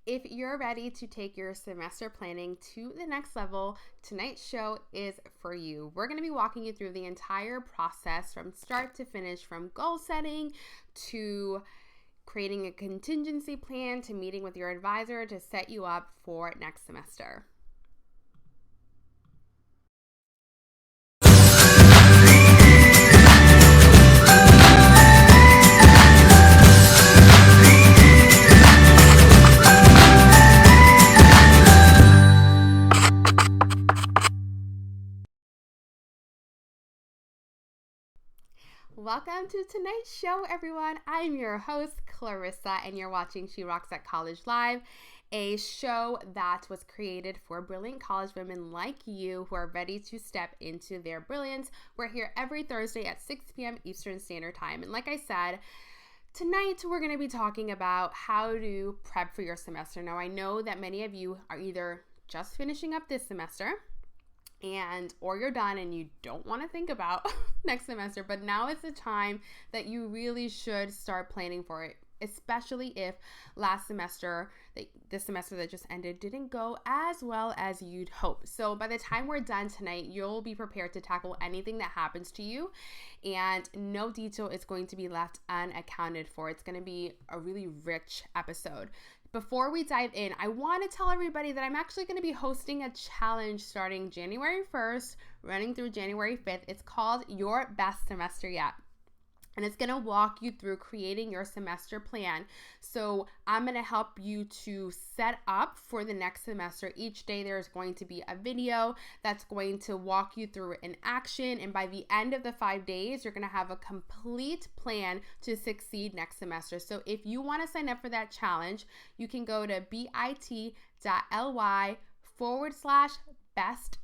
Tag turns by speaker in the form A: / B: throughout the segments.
A: If you're ready to take your semester planning to the next level, tonight's show is for you. We're going to be walking you through the entire process from start to finish, from goal setting to creating a contingency plan to meeting with your advisor to set you up for next semester. Welcome to tonight's show, everyone. I'm your host, Clarissa, and you're watching She Rocks at College Live, a show that was created for brilliant college women like you who are ready to step into their brilliance. We're here every Thursday at 6 p.m. Eastern Standard Time. And like I said, tonight we're going to be talking about how to prep for your semester. Now, I know that many of you are either just finishing up this semester or you're done and you don't want to think about next semester, but now is the time that you really should start planning for it, especially if last semester, the semester that just ended, didn't go as well as you'd hope. So by the time we're done tonight, you'll be prepared to tackle anything that happens to you, and no detail is going to be left unaccounted for. It's going to be a really rich episode. Before we dive in, I want to tell everybody that I'm actually going to be hosting a challenge starting January 1st, running through January 5th. It's called Your Best Semester Yet. And it's going to walk you through creating your semester plan. So I'm going to help you to set up for the next semester. Each day there's going to be a video that's going to walk you through an action. And by the end of the 5 days, you're going to have a complete plan to succeed next semester. So if you want to sign up for that challenge, you can go to bit.ly/best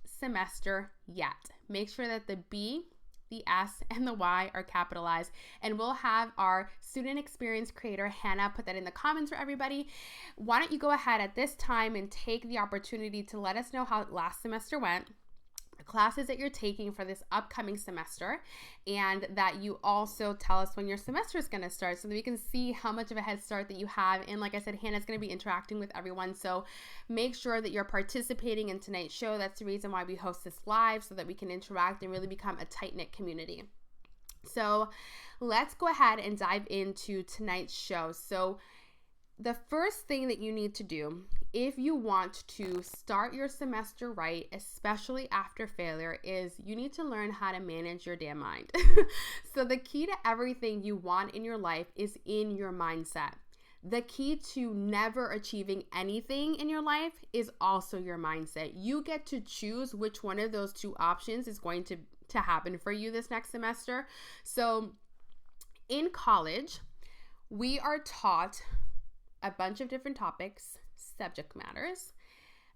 A: semester yet. Make sure that the B, the S, and the Y are capitalized, and we'll have our student experience creator Hannah put that in the comments for everybody. Why don't you go ahead at this time and take the opportunity to let us know how last semester went, the classes that you're taking for this upcoming semester, and that you also tell us when your semester is going to start so that we can see how much of a head start that you have. And like I said, Hannah's going to be interacting with everyone, so make sure that you're participating in tonight's show. That's the reason why we host this live, so that we can interact and really become a tight-knit community. So let's go ahead and dive into tonight's show. So the first thing that you need to do if you want to start your semester right, especially after failure, is you need to learn how to manage your damn mind. So the key to everything you want in your life is in your mindset. The key to never achieving anything in your life is also your mindset. You get to choose which one of those two options is going to happen for you this next semester. So in college, we are taught a bunch of different topics, subject matters.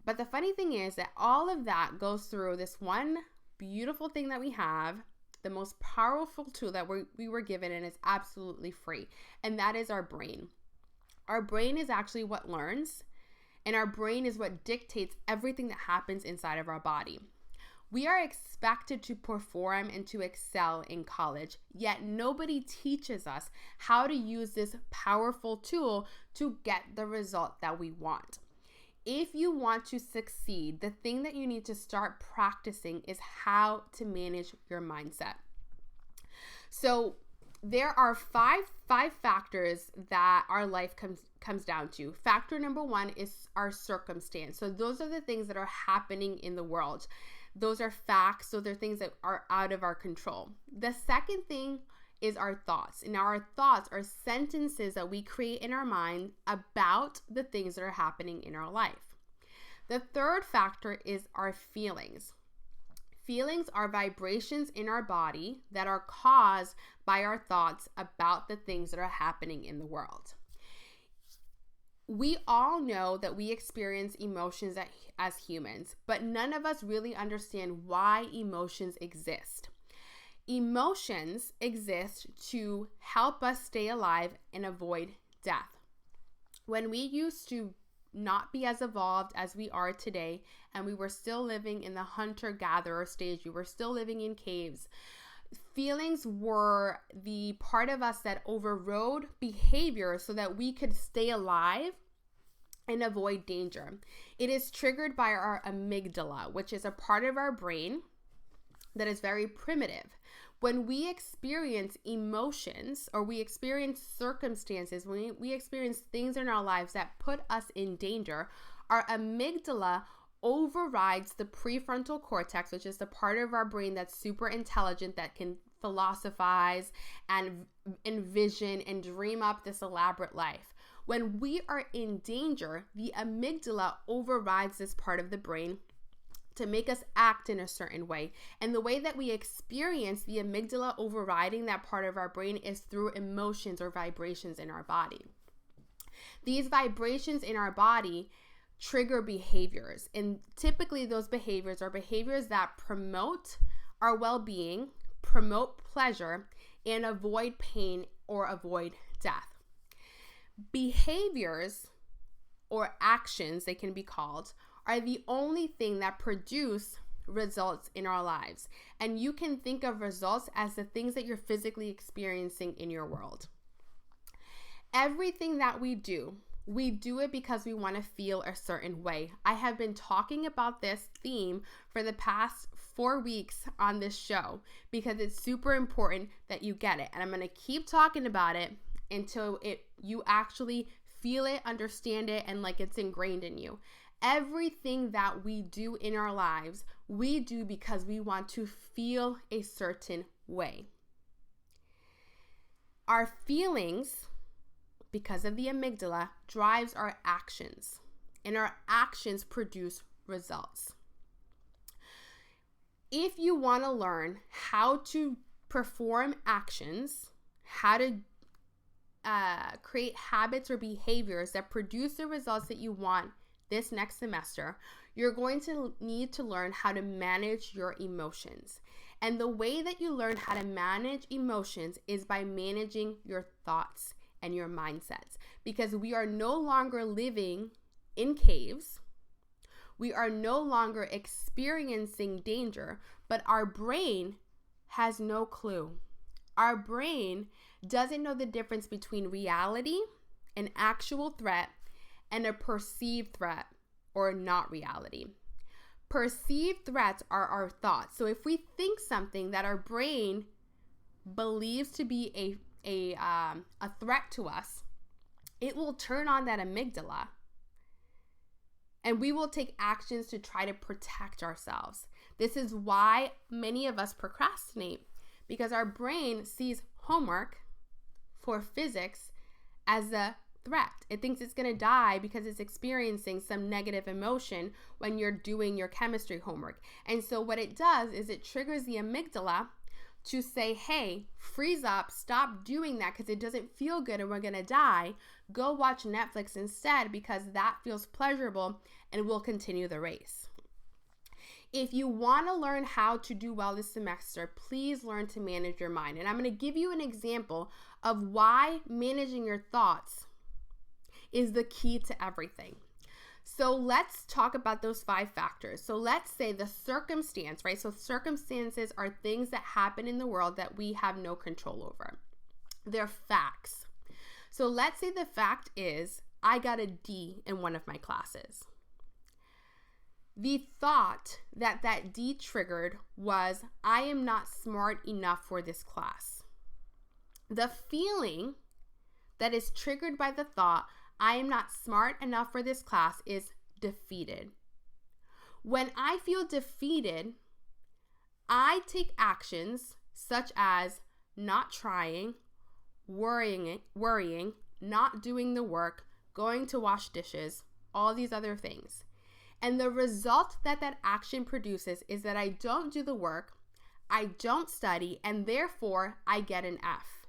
A: But the funny thing is that all of that goes through this one beautiful thing that we have, the most powerful tool that we were given, and it's absolutely free. And that is our brain. Our brain is actually what learns, and our brain is what dictates everything that happens inside of our body. We are expected to perform and to excel in college, yet nobody teaches us how to use this powerful tool to get the result that we want. If you want to succeed, the thing that you need to start practicing is how to manage your mindset. So there are five factors that our life comes down to. Factor number one is our circumstance. So those are the things that are happening in the world. Those are facts. So they're things that are out of our control. The second thing is our thoughts. And our thoughts are sentences that we create in our mind about the things that are happening in our life. The third factor is our feelings. Feelings are vibrations in our body that are caused by our thoughts about the things that are happening in the world. We all know that we experience emotions as humans, but none of us really understand why emotions exist. Emotions exist to help us stay alive and avoid death. When we used to not be as evolved as we are today, and we were still living in the hunter-gatherer stage, we were still living in caves, feelings were the part of us that overrode behavior so that we could stay alive and avoid danger. It is triggered by our amygdala, which is a part of our brain that is very primitive. When we experience emotions or we experience circumstances, when we experience things in our lives that put us in danger, our amygdala overrides the prefrontal cortex, which is the part of our brain that's super intelligent, that can philosophize and envision and dream up this elaborate life. When we are in danger, the amygdala overrides this part of the brain to make us act in a certain way. And the way that we experience the amygdala overriding that part of our brain is through emotions or vibrations in our body. These vibrations in our body trigger behaviors, and typically those behaviors are behaviors that promote our well-being, promote pleasure, and avoid pain or avoid death. Behaviors or actions, they can be called, are the only thing that produce results in our lives. And you can think of results as the things that you're physically experiencing in your world. Everything that we do it because we want to feel a certain way. I have been talking about this theme for the past 4 weeks on this show because it's super important that you get it. And I'm going to keep talking about it until you actually feel it, understand it, and like it's ingrained in you. Everything that we do in our lives, we do because we want to feel a certain way. Our feelings, because of the amygdala, drives our actions, and our actions produce results. If you want to learn how to perform actions, how to create habits or behaviors that produce the results that you want this next semester, you're going to need to learn how to manage your emotions. And the way that you learn how to manage emotions is by managing your thoughts and your mindsets, because we are no longer living in caves. We are no longer experiencing danger, but our brain has no clue. Our brain doesn't know the difference between reality, an actual threat, and a perceived threat or not reality. Perceived threats are our thoughts. So if we think something that our brain believes to be a threat to us, it will turn on that amygdala and we will take actions to try to protect ourselves. This is why many of us procrastinate, because our brain sees homework for physics as a threat. It thinks it's going to die because it's experiencing some negative emotion when you're doing your chemistry homework. And so what it does is it triggers the amygdala to say, hey, freeze up, stop doing that because it doesn't feel good and we're going to die. Go watch Netflix instead because that feels pleasurable, and we'll continue the race. If you want to learn how to do well this semester, please learn to manage your mind. And I'm going to give you an example of why managing your thoughts is the key to everything. So let's talk about those 5 factors. So let's say the circumstance, right? So circumstances are things that happen in the world that we have no control over. They're facts. So let's say the fact is I got a D in one of my classes. The thought that D triggered was I am not smart enough for this class. The feeling that is triggered by the thought I am not smart enough for this class is defeated. When I feel defeated, I take actions such as not trying, worrying, not doing the work, going to wash dishes, all these other things. And the result that action produces is that I don't do the work, I don't study, and therefore I get an F.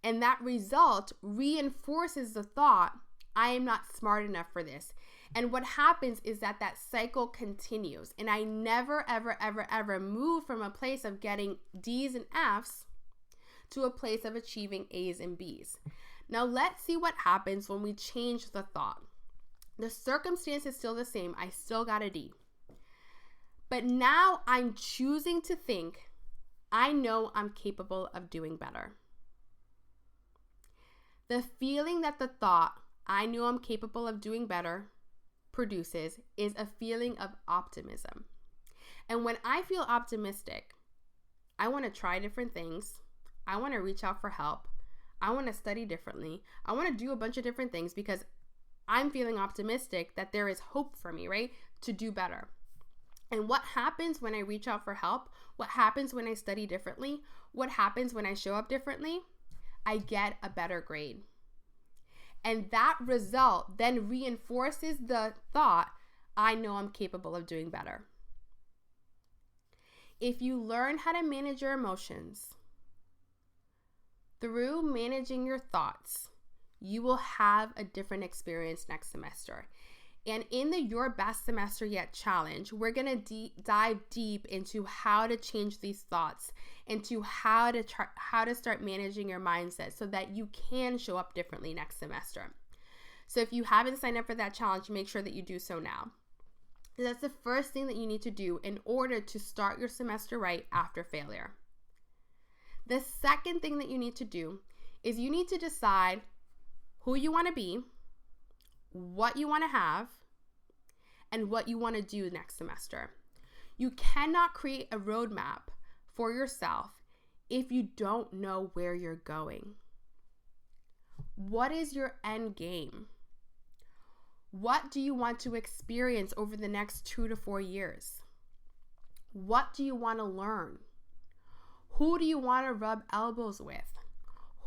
A: And that result reinforces the thought, I am not smart enough for this. And what happens is that cycle continues. And I never, ever, ever, ever move from a place of getting D's and F's to a place of achieving A's and B's. Now let's see what happens when we change the thought. The circumstance is still the same. I still got a D. But now I'm choosing to think, I know I'm capable of doing better. The feeling that the thought, I know I'm capable of doing better produces is a feeling of optimism. And when I feel optimistic, I want to try different things. I want to reach out for help. I want to study differently. I want to do a bunch of different things because I'm feeling optimistic that there is hope for me, right? To do better. And what happens when I reach out for help? What happens when I study differently? What happens when I show up differently? I get a better grade. And that result then reinforces the thought, I know I'm capable of doing better. If you learn how to manage your emotions through managing your thoughts, you will have a different experience next semester. And in the Your Best Semester Yet challenge, we're going to dive deep into how to change these thoughts, into how to start managing your mindset so that you can show up differently next semester. So if you haven't signed up for that challenge, make sure that you do so now. That's the first thing that you need to do in order to start your semester right after failure. The second thing that you need to do is you need to decide who you want to be, what you want to have, and what you want to do next semester. You cannot create a roadmap for yourself if you don't know where you're going. What is your end game? What do you want to experience over the next 2 to 4 years? What do you want to learn? Who do you want to rub elbows with?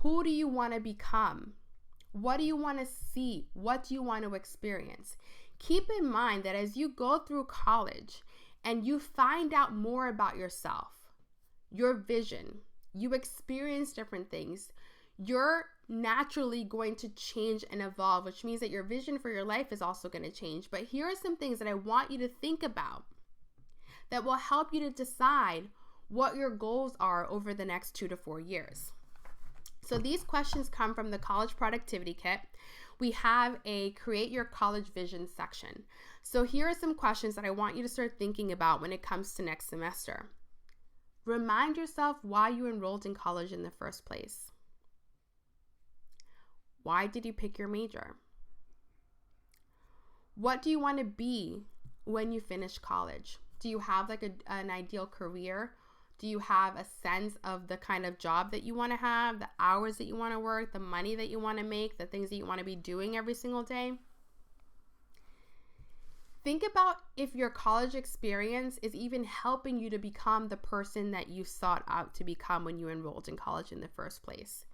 A: Who do you want to become? What do you want to see? What do you want to experience? Keep in mind that as you go through college and you find out more about yourself, your vision, you experience different things, you're naturally going to change and evolve, which means that your vision for your life is also going to change. But here are some things that I want you to think about that will help you to decide what your goals are over the next 2 to 4 years. So these questions come from the College Productivity Kit. We have a Create Your College Vision section. So here are some questions that I want you to start thinking about when it comes to next semester. Remind yourself why you enrolled in college in the first place. Why did you pick your major? What do you want to be when you finish college? Do you have like an ideal career? Do you have a sense of the kind of job that you want to have, the hours that you want to work, the money that you want to make, the things that you want to be doing every single day? Think about if your college experience is even helping you to become the person that you sought out to become when you enrolled in college in the first place.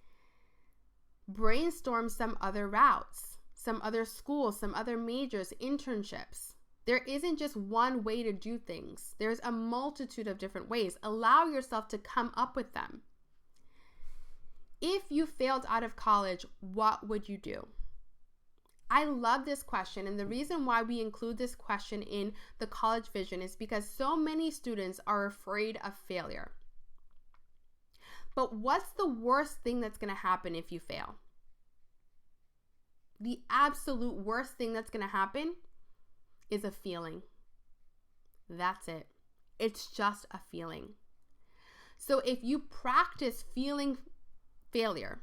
A: Brainstorm some other routes, some other schools, some other majors, internships. There isn't just one way to do things. There's a multitude of different ways. Allow yourself to come up with them. If you failed out of college, what would you do? I love this question, and the reason why we include this question in the college vision is because so many students are afraid of failure. But what's the worst thing that's going to happen if you fail? The absolute worst thing that's going to happen is a feeling. That's it. It's just a feeling. So if you practice feeling failure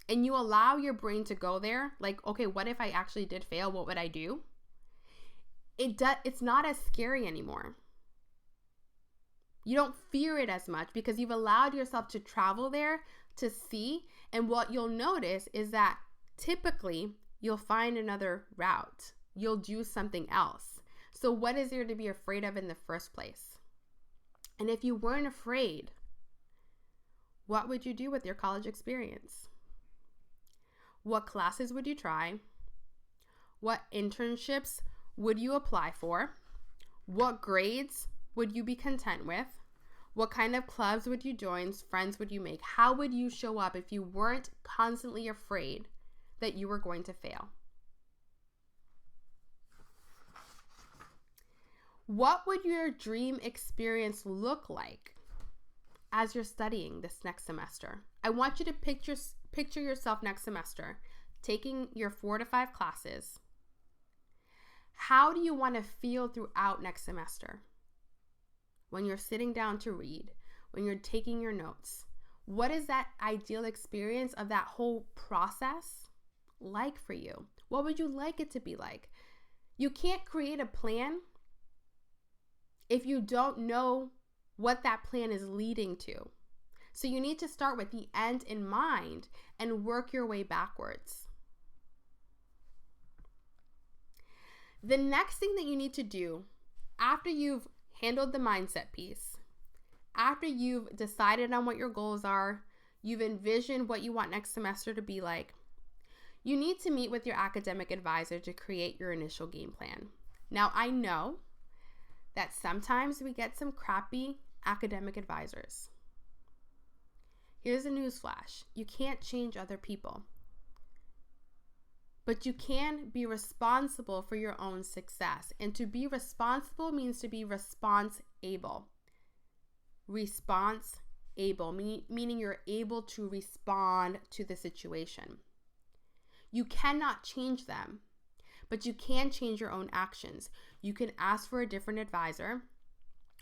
A: and you allow your brain to go there, like, okay, what if I actually did fail? What would I do? It's not as scary anymore. You don't fear it as much because you've allowed yourself to travel there to see. And what you'll notice is that typically you'll find another route. You'll do something else. So what is there to be afraid of in the first place? And if you weren't afraid, what would you do with your college experience? What classes would you try? What internships would you apply for? What grades would you be content with? What kind of clubs would you join? Friends would you make? How would you show up if you weren't constantly afraid that you were going to fail? What would your dream experience look like as you're studying this next semester? I want you to picture yourself next semester taking your 4 to 5 classes. How do you want to feel throughout next semester? When you're sitting down to read, when you're taking your notes, what is that ideal experience of that whole process like for you? What would you like it to be like? You can't create a plan if you don't know what that plan is leading to. So you need to start with the end in mind and work your way backwards. The next thing that you need to do after you've handled the mindset piece, after you've decided on what your goals are, you've envisioned what you want next semester to be like, you need to meet with your academic advisor to create your initial game plan. Now, I know that sometimes we get some crappy academic advisors. Here's a newsflash. You can't change other people, but you can be responsible for your own success. And to be responsible means to be response-able. Response-able, meaning you're able to respond to the situation. You cannot change them, but you can change your own actions. You can ask for a different advisor,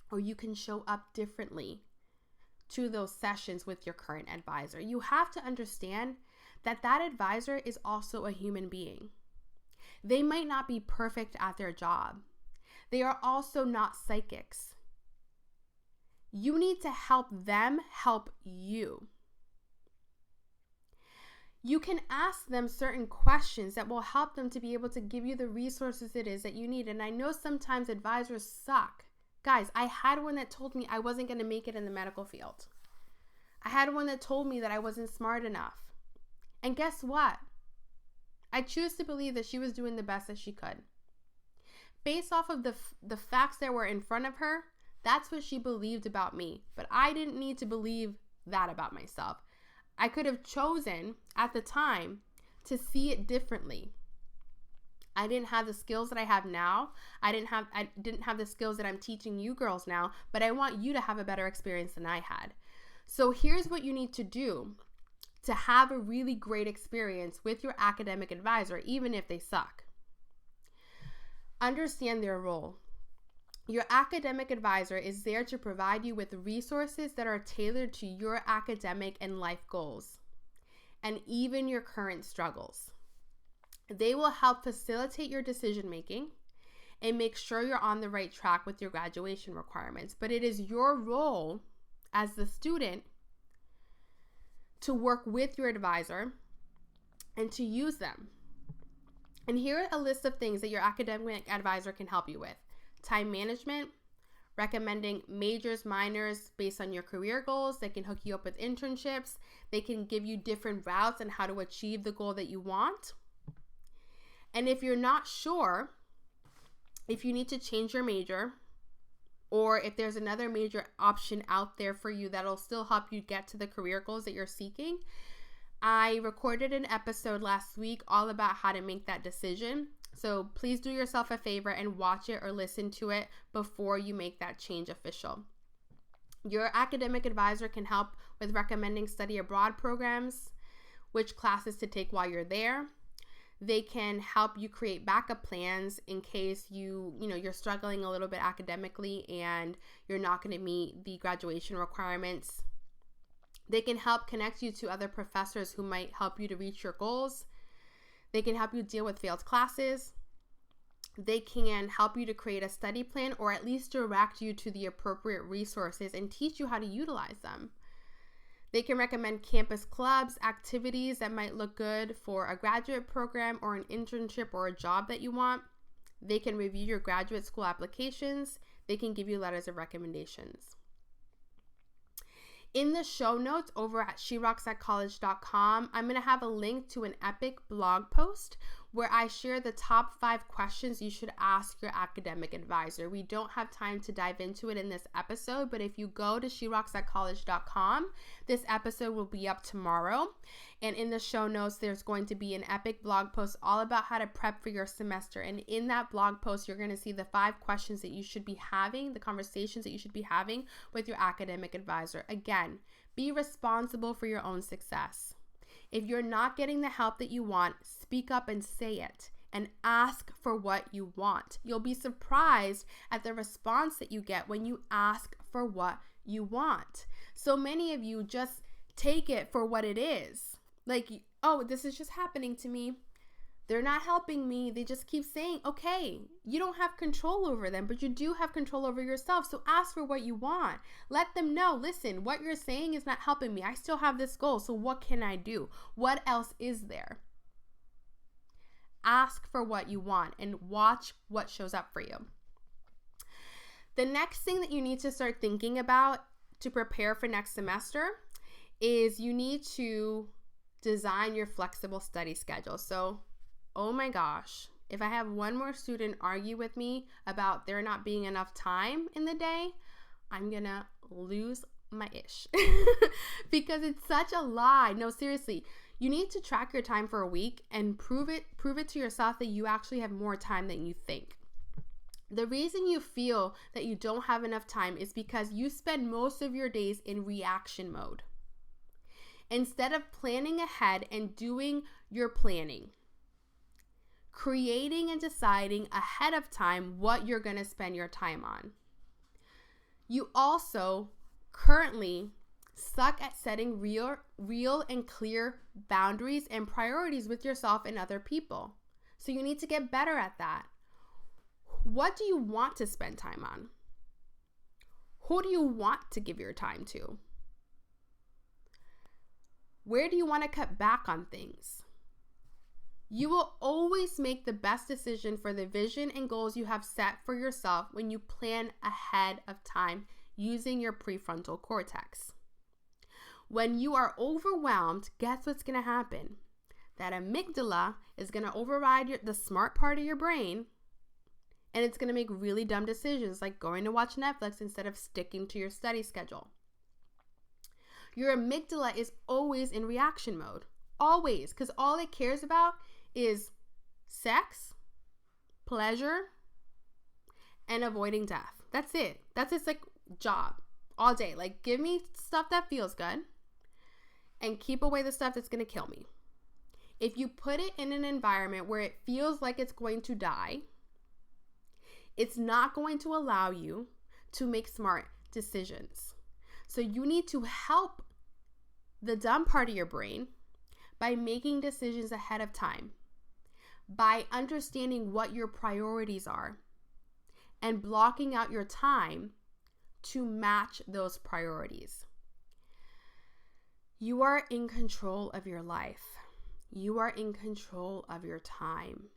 A: or you can show up differently to those sessions with your current advisor. You have to understand that that advisor is also a human being. They might not be perfect at their job. They are also not psychics. You need to help them help you. You can ask them certain questions that will help them to be able to give you the resources it is that you need. And I know sometimes advisors suck. Guys, I had one that told me I wasn't going to make it in the medical field. I had one that told me that I wasn't smart enough. And guess what? I choose to believe that she was doing the best that she could. Based off of the facts that were in front of her, that's what she believed about me. But I didn't need to believe that about myself. I could have chosen at the time to see it differently. I didn't have the skills that I have now. I didn't have the skills that I'm teaching you girls now, but I want you to have a better experience than I had. So here's what you need to do to have a really great experience with your academic advisor, even if they suck. Understand their role. Your academic advisor is there to provide you with resources that are tailored to your academic and life goals, and even your current struggles. They will help facilitate your decision making and make sure you're on the right track with your graduation requirements. But it is your role as the student to work with your advisor and to use them. And here are a list of things that your academic advisor can help you with. Time management, recommending majors, minors based on your career goals. They can hook you up with internships. They can give you different routes on how to achieve the goal that you want. And if you're not sure if you need to change your major, or if there's another major option out there for you that'll still help you get to the career goals that you're seeking, I recorded an episode last week all about how to make that decision. So please do yourself a favor and watch it or listen to it before you make that change official. Your academic advisor can help with recommending study abroad programs, which classes to take while you're there. They can help you create backup plans in case you're struggling a little bit academically and you're not going to meet the graduation requirements. They can help connect you to other professors who might help you to reach your goals. They can help you deal with failed classes. They can help you to create a study plan or at least direct you to the appropriate resources and teach you how to utilize them. They can recommend campus clubs, activities that might look good for a graduate program or an internship or a job that you want. They can review your graduate school applications. They can give you letters of recommendations. In the show notes over at sherocksatcollege.com, I'm going to have a link to an epic blog post where I share the top 5 questions you should ask your academic advisor. We don't have time to dive into it in this episode, but if you go to sherocksatcollege.com, this episode will be up tomorrow. And in the show notes, there's going to be an epic blog post all about how to prep for your semester. And in that blog post, you're going to see the 5 questions that you should be having, the conversations that you should be having with your academic advisor. Again, be responsible for your own success. If you're not getting the help that you want, speak up and say it and ask for what you want. You'll be surprised at the response that you get when you ask for what you want. So many of you just take it for what it is. Like, oh, this is just happening to me. They're not helping me. They just keep saying, okay, you don't have control over them, but you do have control over yourself. So ask for what you want. Let them know, listen, what you're saying is not helping me. I still have this goal. So what can I do? What else is there? Ask for what you want and watch what shows up for you. The next thing that you need to start thinking about to prepare for next semester is you need to design your flexible study schedule. So, oh my gosh, if I have one more student argue with me about there not being enough time in the day, I'm gonna lose my ish because it's such a lie. No, seriously, you need to track your time for a week and prove it to yourself that you actually have more time than you think. The reason you feel that you don't have enough time is because you spend most of your days in reaction mode instead of planning ahead and doing your planning, creating and deciding ahead of time what you're going to spend your time on. You also currently suck at setting real and clear boundaries and priorities with yourself and other people. So you need to get better at that. What do you want to spend time on? Who do you want to give your time to? Where do you want to cut back on things? You will always make the best decision for the vision and goals you have set for yourself when you plan ahead of time using your prefrontal cortex. When you are overwhelmed, guess what's going to happen? That amygdala is going to override the smart part of your brain, and it's going to make really dumb decisions like going to watch Netflix instead of sticking to your study schedule. Your amygdala is always in reaction mode, always, because all it cares about is sex, pleasure, and avoiding death. That's it. That's its like job all day. Like, give me stuff that feels good and keep away the stuff that's going to kill me. If you put it in an environment where it feels like it's going to die, it's not going to allow you to make smart decisions. So you need to help the dumb part of your brain by making decisions ahead of time, by understanding what your priorities are and blocking out your time to match those priorities. You are in control of your life. You are in control of your time.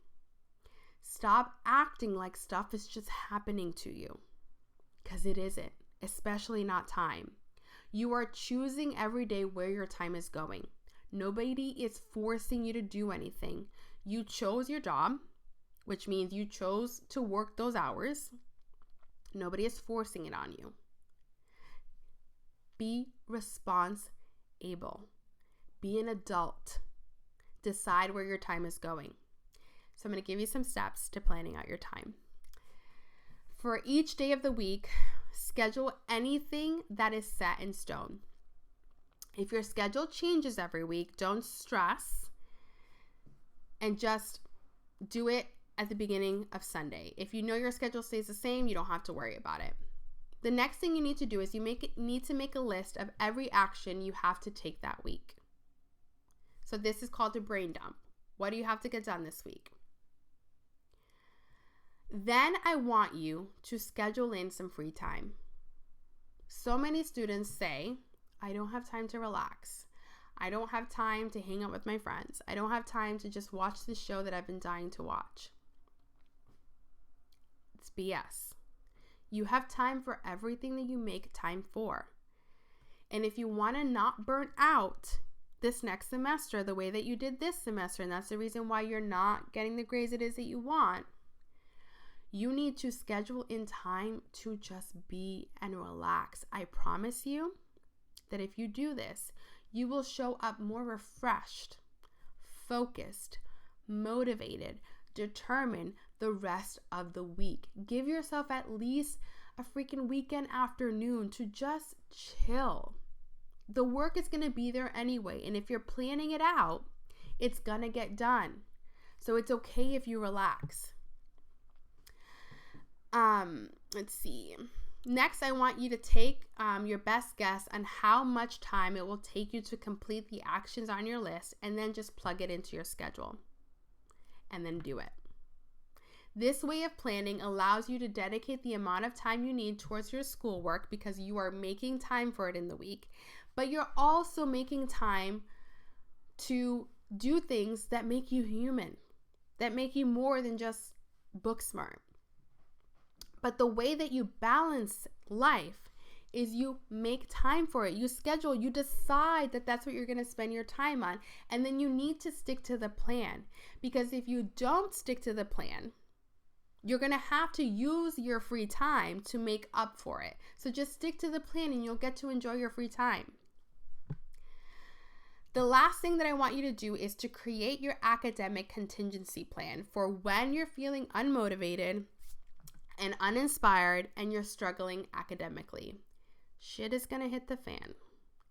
A: Stop acting like stuff is just happening to you, because it isn't, especially not time. You are choosing every day where your time is going. Nobody is forcing you to do anything. You chose your job, which means you chose to work those hours. Nobody is forcing it on you. Be responsible. Be an adult. Decide where your time is going. So I'm going to give you some steps to planning out your time. For each day of the week, schedule anything that is set in stone. If your schedule changes every week, don't stress and just do it at the beginning of Sunday. If you know your schedule stays the same, you don't have to worry about it. The next thing you need to do is you need to make a list of every action you have to take that week. So this is called a brain dump. What do you have to get done this week? Then I want you to schedule in some free time. So many students say, I don't have time to relax. I don't have time to hang out with my friends. I don't have time to just watch the show that I've been dying to watch. It's BS. You have time for everything that you make time for. And if you want to not burn out this next semester the way that you did this semester, and that's the reason why you're not getting the grades it is that you want, you need to schedule in time to just be and relax. I promise you that if you do this, you will show up more refreshed, focused, motivated, determined the rest of the week. Give yourself at least a freaking weekend afternoon to just chill. The work is going to be there anyway, and if you're planning it out, it's going to get done. So it's okay if you relax. Let's see. Next, I want you to take your best guess on how much time it will take you to complete the actions on your list, and then just plug it into your schedule. and then do it. This way of planning allows you to dedicate the amount of time you need towards your schoolwork because you are making time for it in the week, but you're also making time to do things that make you human, that make you more than just book smart. But the way that you balance life is you make time for it. You schedule, you decide that that's what you're going to spend your time on. And then you need to stick to the plan, because if you don't stick to the plan, you're going to have to use your free time to make up for it. So just stick to the plan and you'll get to enjoy your free time. The last thing that I want you to do is to create your academic contingency plan for when you're feeling unmotivated and uninspired and you're struggling academically. Shit is going to hit the fan.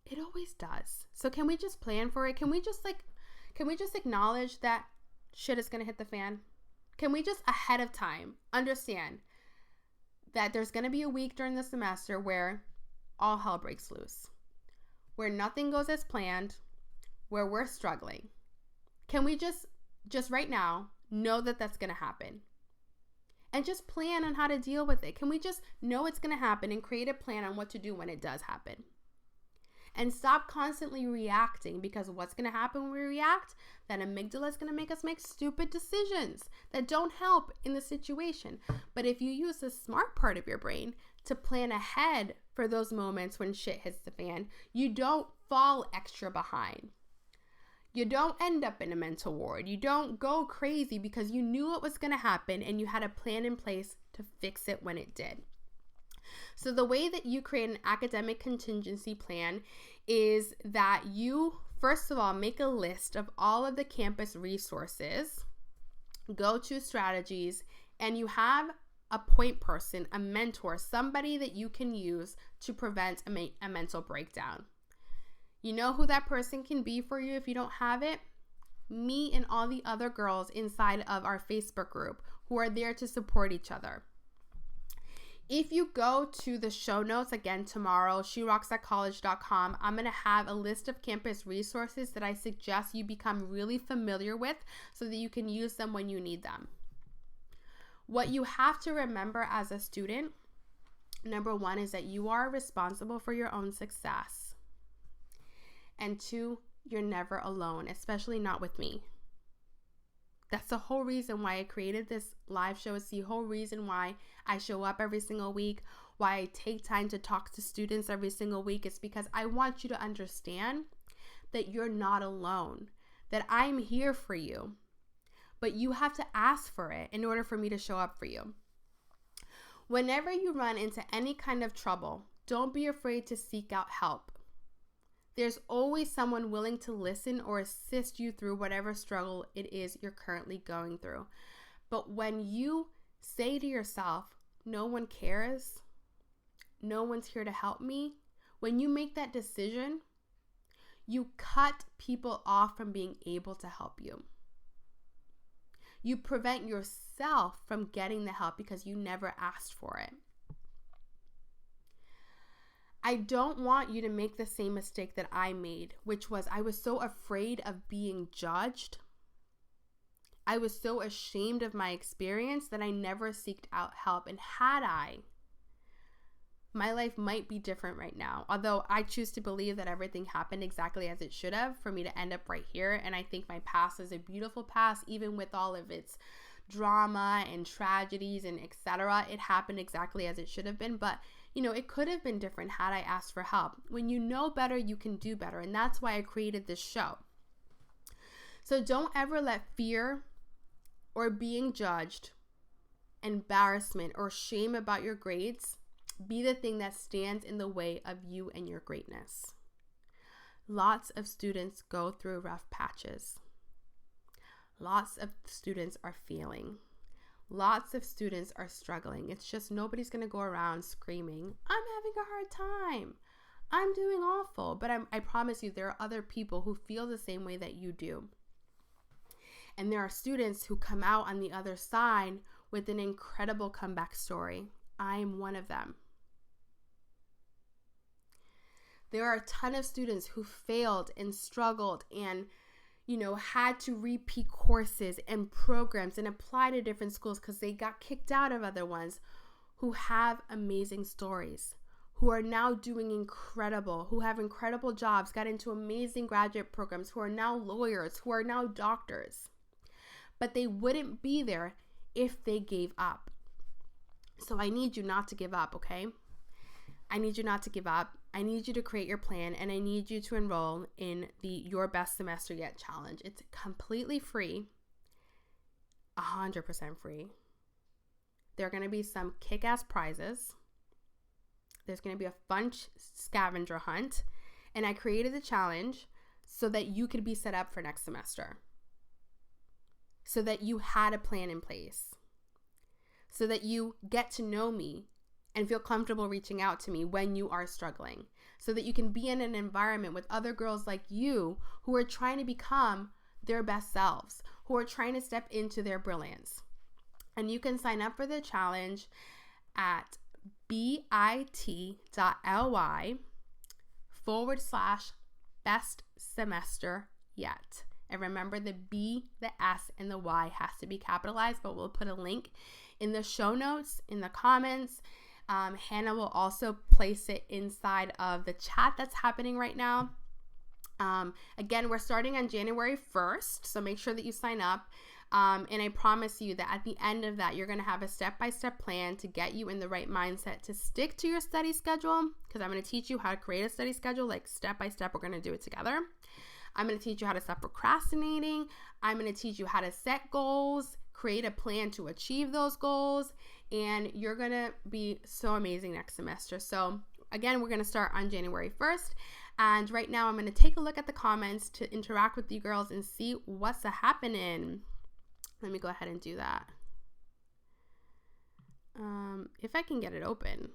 A: It always does. So can we just plan for it? Can we just acknowledge that shit is going to hit the fan? Can we just ahead of time understand that there's going to be a week during the semester where all hell breaks loose, where nothing goes as planned, where we're struggling? Can we just right now know that that's going to happen and just plan on how to deal with it? Can we just know it's going to happen and create a plan on what to do when it does happen? And stop constantly reacting, because what's going to happen when we react? That amygdala is going to make us make stupid decisions that don't help in the situation. But if you use the smart part of your brain to plan ahead for those moments when shit hits the fan, you don't fall extra behind. You don't end up in a mental ward. You don't go crazy because you knew it was going to happen and you had a plan in place to fix it when it did. So the way that you create an academic contingency plan is that you, first of all, make a list of all of the campus resources, go-to strategies, and you have a point person, a mentor, somebody that you can use to prevent a mental breakdown. You know who that person can be for you if you don't have it? Me and all the other girls inside of our Facebook group who are there to support each other. If you go to the show notes again tomorrow, sherocksatcollege.com, I'm going to have a list of campus resources that I suggest you become really familiar with so that you can use them when you need them. What you have to remember as a student, number one, is that you are responsible for your own success. And two, you're never alone, especially not with me. That's the whole reason why I created this live show. It's the whole reason why I show up every single week, why I take time to talk to students every single week. It's because I want you to understand that you're not alone, that I'm here for you, but you have to ask for it in order for me to show up for you. Whenever you run into any kind of trouble, don't be afraid to seek out help. There's always someone willing to listen or assist you through whatever struggle it is you're currently going through. But when you say to yourself, no one cares, no one's here to help me, when you make that decision, you cut people off from being able to help you. You prevent yourself from getting the help because you never asked for it. I don't want you to make the same mistake that I made, which was I was so afraid of being judged. I was so ashamed of my experience that I never sought out help. And had I, my life might be different right now. Although I choose to believe that everything happened exactly as it should have for me to end up right here. And I think my past is a beautiful past, even with all of its drama and tragedies and etc. It happened exactly as it should have been. But it could have been different had I asked for help. When you know better, you can do better. And that's why I created this show. So don't ever let fear or being judged, embarrassment, or shame about your grades be the thing that stands in the way of you and your greatness. Lots of students go through rough patches. Lots of students are failing. Lots of students are struggling. It's just nobody's going to go around screaming, I'm having a hard time, I'm doing awful. But I promise you, there are other people who feel the same way that you do. And there are students who come out on the other side with an incredible comeback story. I'm one of them. There are a ton of students who failed and struggled and had to repeat courses and programs and apply to different schools because they got kicked out of other ones, who have amazing stories, who are now doing incredible, who have incredible jobs, got into amazing graduate programs, who are now lawyers, who are now doctors. But they wouldn't be there if they gave up. So I need you not to give up, okay? I need you not to give up. I need you to create your plan, and I need you to enroll in the Your Best Semester Yet Challenge. It's completely free, 100% free. There are going to be some kick-ass prizes. There's going to be a fun scavenger hunt, and I created the challenge so that you could be set up for next semester, so that you had a plan in place, so that you get to know me and feel comfortable reaching out to me when you are struggling, so that you can be in an environment with other girls like you who are trying to become their best selves, who are trying to step into their brilliance. And you can sign up for the challenge at bit.ly/best semester yet. And remember, the B, the S, and the Y has to be capitalized, but we'll put a link in the show notes, in the comments. Hannah will also place it inside of the chat that's happening right now. Again, we're starting on January 1st, so make sure that you sign up. And I promise you that at the end of that, you're going to have a step-by-step plan to get you in the right mindset to stick to your study schedule, because I'm going to teach you how to create a study schedule, like step-by-step. We're going to do it together. I'm going to teach you how to stop procrastinating. I'm going to teach you how to set goals, create a plan to achieve those goals, and you're going to be so amazing next semester. So again, we're going to start on January 1st. And right now I'm going to take a look at the comments to interact with you girls and see what's happening. Let me go ahead and do that. If I can get it open.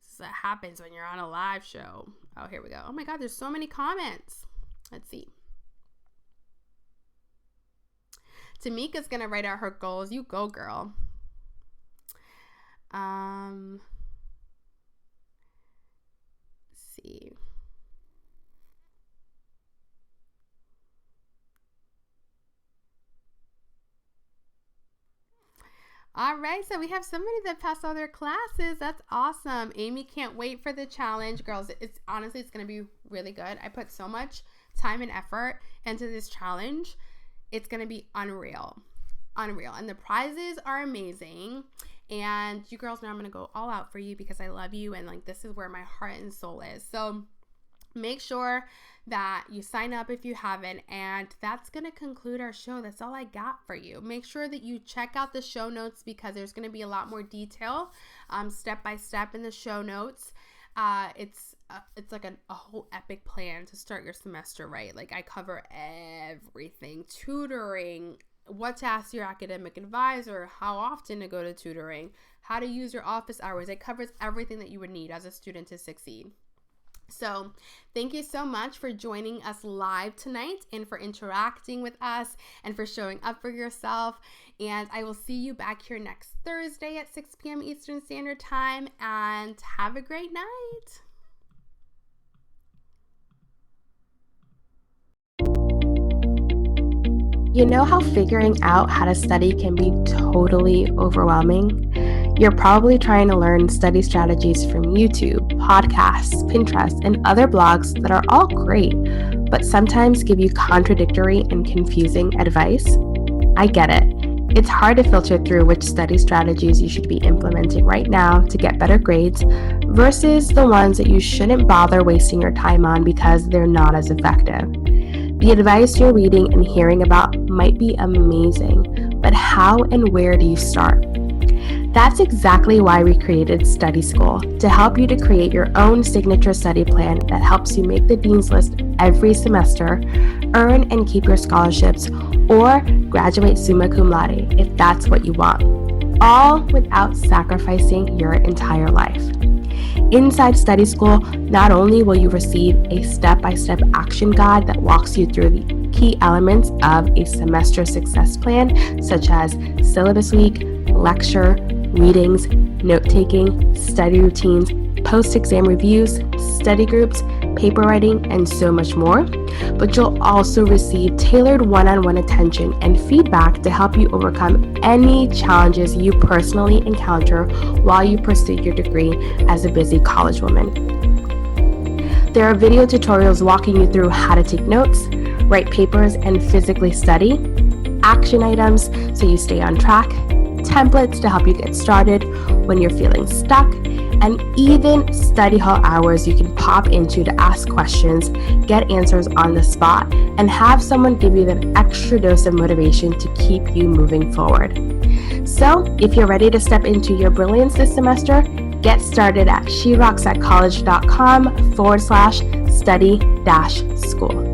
A: This is what happens when you're on a live show. Oh, here we go. Oh my God, there's so many comments. Let's see. Tamika's going to write out her goals. You go, girl. Let's see. All right, so we have somebody that passed all their classes. That's awesome. Amy can't wait for the challenge. Girls, it's going to be really good. I put so much time and effort into this challenge. It's going to be unreal. And the prizes are amazing. And you girls know I'm going to go all out for you because I love you. And like, this is where my heart and soul is. So make sure that you sign up if you haven't. And that's going to conclude our show. That's all I got for you. Make sure that you check out the show notes because there's going to be a lot more detail, step by step in the show notes. It's like a whole epic plan to start your semester right. Like I cover everything: tutoring, what to ask your academic advisor, how often to go to tutoring, how to use your office hours. It covers everything that you would need as a student to succeed. So thank you so much for joining us live tonight and for interacting with us and for showing up for yourself. And I will see you back here next Thursday at 6 p.m. Eastern Standard Time, and have a great night. You know how figuring out how to study can be totally overwhelming? You're probably trying to learn study strategies from YouTube, podcasts, Pinterest, and other blogs that are all great, but sometimes give you contradictory and confusing advice. I get it. It's hard to filter through which study strategies you should be implementing right now to get better grades versus the ones that you shouldn't bother wasting your time on because they're not as effective. The advice you're reading and hearing about might be amazing, but how and where do you start? That's exactly why we created Study School, to help you to create your own signature study plan that helps you make the Dean's List every semester, earn and keep your scholarships, or graduate summa cum laude if that's what you want, all without sacrificing your entire life. Inside Study School, not only will you receive a step-by-step action guide that walks you through the key elements of a semester success plan, such as syllabus week, lecture, readings, note-taking, study routines, post-exam reviews, study groups, paper writing, and so much more. But you'll also receive tailored one-on-one attention and feedback to help you overcome any challenges you personally encounter while you pursue your degree as a busy college woman. There are video tutorials walking you through how to take notes, write papers, and physically study, action items so you stay on track, templates to help you get started when you're feeling stuck, and even study hall hours you can pop into to ask questions, get answers on the spot, and have someone give you that extra dose of motivation to keep you moving forward. So, if you're ready to step into your brilliance this semester, get started at sherocksatcollege.com/study-school.